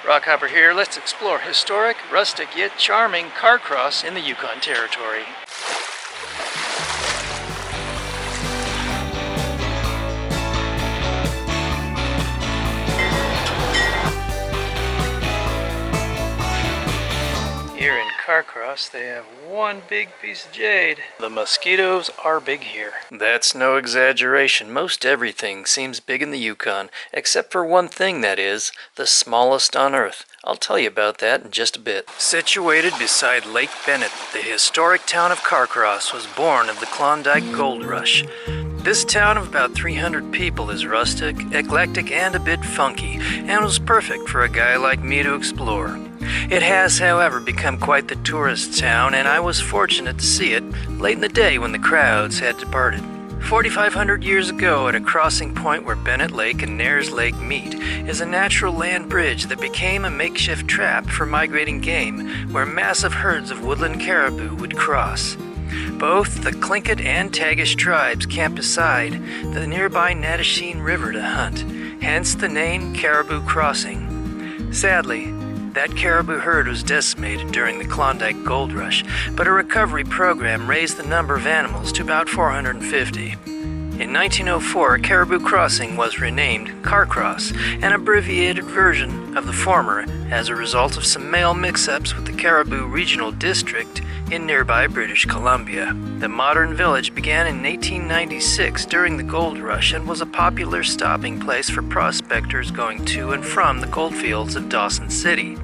Rockhopper here. Let's explore historic, rustic, yet charming Carcross in the Yukon Territory. Here in Carcross, they have one big piece of jade. The mosquitoes are big here. That's no exaggeration. Most everything seems big in the Yukon, except for one thing, that is, the smallest on Earth. I'll tell you about that in just a bit. Situated beside Lake Bennett, the historic town of Carcross was born of the Klondike Gold Rush. This town of about 300 people is rustic, eclectic, and a bit funky, and was perfect for a guy like me to explore. It has, however, become quite the tourist town, and I was fortunate to see it late in the day when the crowds had departed. 4,500 years ago, at a crossing point where Bennett Lake and Nares Lake meet, is a natural land bridge that became a makeshift trap for migrating game, where massive herds of woodland caribou would cross. Both the Tlingit and Tagish tribes camped beside the nearby Natasheen River to hunt, hence the name Caribou Crossing. Sadly, that caribou herd was decimated during the Klondike Gold Rush, but a recovery program raised the number of animals to about 450. In 1904, Caribou Crossing was renamed Carcross, an abbreviated version of the former as a result of some mail mix-ups with the Caribou Regional District in nearby British Columbia. The modern village began in 1896 during the gold rush and was a popular stopping place for prospectors going to and from the goldfields of Dawson City.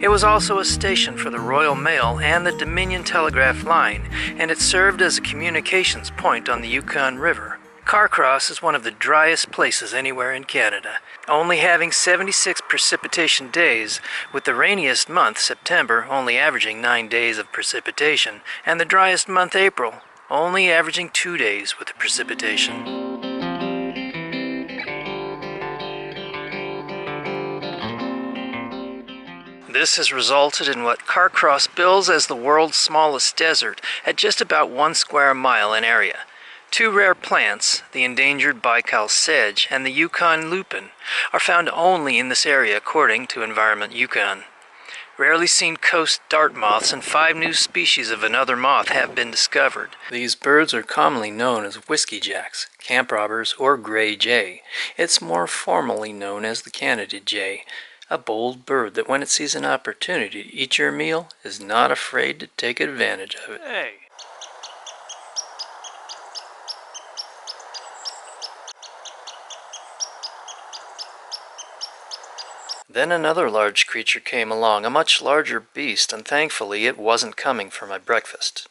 It was also a station for the Royal Mail and the Dominion Telegraph Line, and it served as a communications point on the Yukon River. Carcross is one of the driest places anywhere in Canada, only having 76 precipitation days, with the rainiest month, September, only averaging 9 days of precipitation, and the driest month, April, only averaging 2 days with precipitation. This has resulted in what Carcross bills as the world's smallest desert at just about 1 square mile in area. Two rare plants, the endangered Baikal sedge and the Yukon lupin, are found only in this area according to Environment Yukon. Rarely seen coast dart moths and 5 new species of another moth have been discovered. These birds are commonly known as whiskey jacks, camp robbers, or gray jay. It's more formally known as the Canada jay, a bold bird that when it sees an opportunity to eat your meal is not afraid to take advantage of it. Hey. Then another large creature came along, a much larger beast, and thankfully it wasn't coming for my breakfast.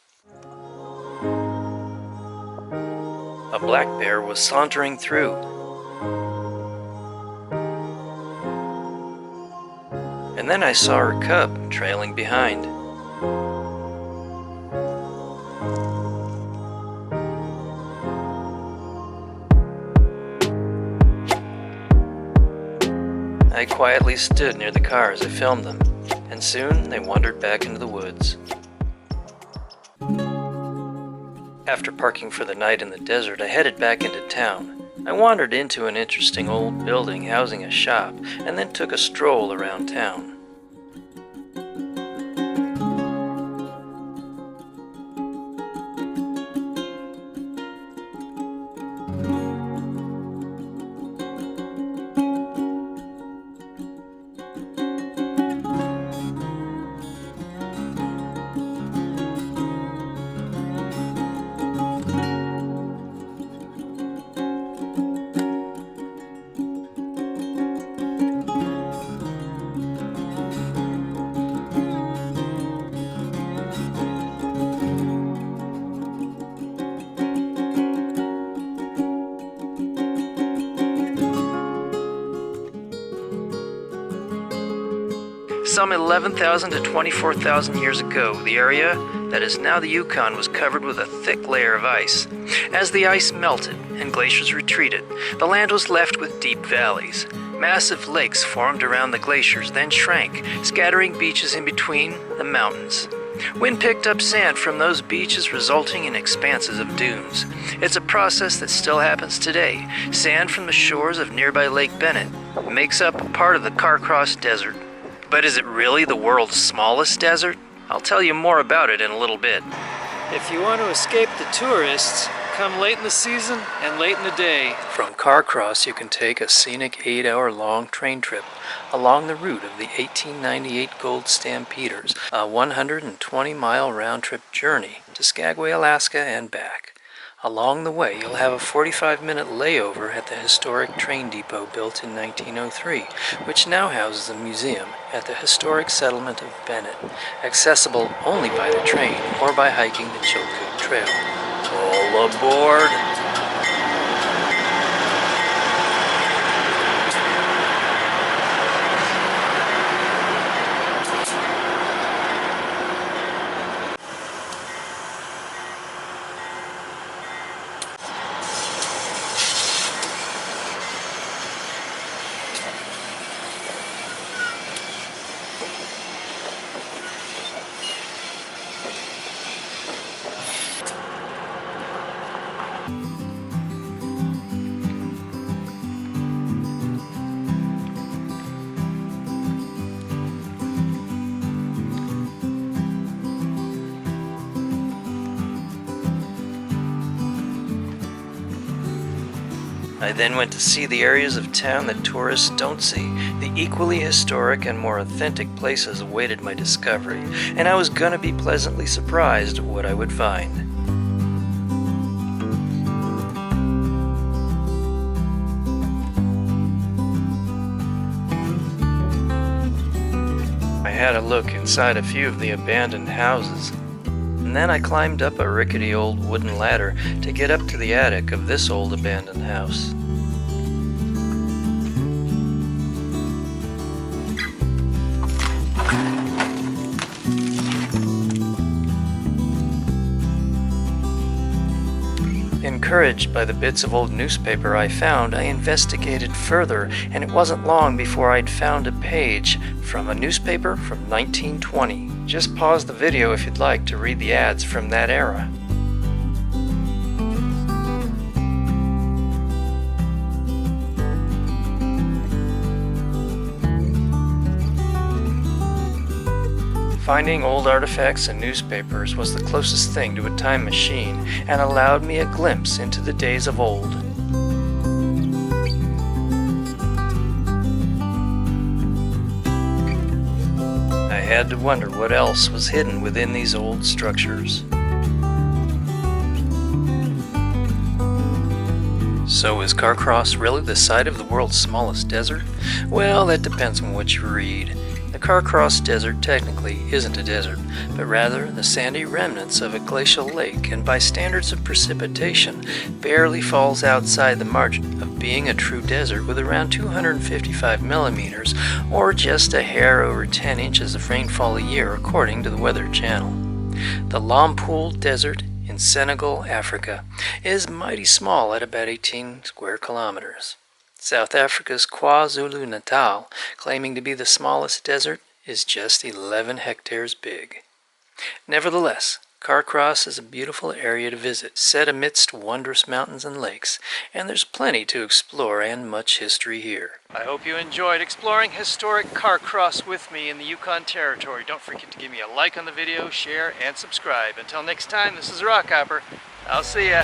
A black bear was sauntering through. And then I saw her cub trailing behind. I quietly stood near the car as I filmed them, and soon they wandered back into the woods. After parking for the night in the desert, I headed back into town. I wandered into an interesting old building housing a shop, and then took a stroll around town. Some 11,000 to 24,000 years ago, the area that is now the Yukon was covered with a thick layer of ice. As the ice melted and glaciers retreated, the land was left with deep valleys. Massive lakes formed around the glaciers, then shrank, scattering beaches in between the mountains. Wind picked up sand from those beaches, resulting in expanses of dunes. It's a process that still happens today. Sand from the shores of nearby Lake Bennett makes up a part of the Carcross Desert. But is it really the world's smallest desert? I'll tell you more about it in a little bit. If you want to escape the tourists, come late in the season and late in the day. From Carcross, you can take a scenic 8-hour-long train trip along the route of the 1898 Gold Stampeders, a 120-mile round-trip journey to Skagway, Alaska and back. Along the way, you'll have a 45-minute layover at the historic train depot built in 1903, which now houses a museum at the historic settlement of Bennett, accessible only by the train or by hiking the Chilkoot Trail. All aboard! I then went to see the areas of town that tourists don't see. The equally historic and more authentic places awaited my discovery, and I was gonna be pleasantly surprised at what I would find. I had a look inside a few of the abandoned houses, and then I climbed up a rickety old wooden ladder to get up to the attic of this old abandoned house. Encouraged by the bits of old newspaper I found, I investigated further, and it wasn't long before I'd found a page from a newspaper from 1920. Just pause the video if you'd like to read the ads from that era. Finding old artifacts and newspapers was the closest thing to a time machine and allowed me a glimpse into the days of old. I had to wonder what else was hidden within these old structures. So is Carcross really the site of the world's smallest desert? Well, that depends on what you read. The Carcross Desert technically isn't a desert, but rather the sandy remnants of a glacial lake, and by standards of precipitation, barely falls outside the margin of being a true desert with around 255 millimeters, or just a hair over 10 inches of rainfall a year according to the Weather Channel. The Lompoul Desert in Senegal, Africa, is mighty small at about 18 square kilometers. South Africa's KwaZulu-Natal, claiming to be the smallest desert, is just 11 hectares big. Nevertheless, Carcross is a beautiful area to visit, set amidst wondrous mountains and lakes, and there's plenty to explore and much history here. I hope you enjoyed exploring historic Carcross with me in the Yukon Territory. Don't forget to give me a like on the video, share, and subscribe. Until next time, this is Rockhopper. I'll see ya.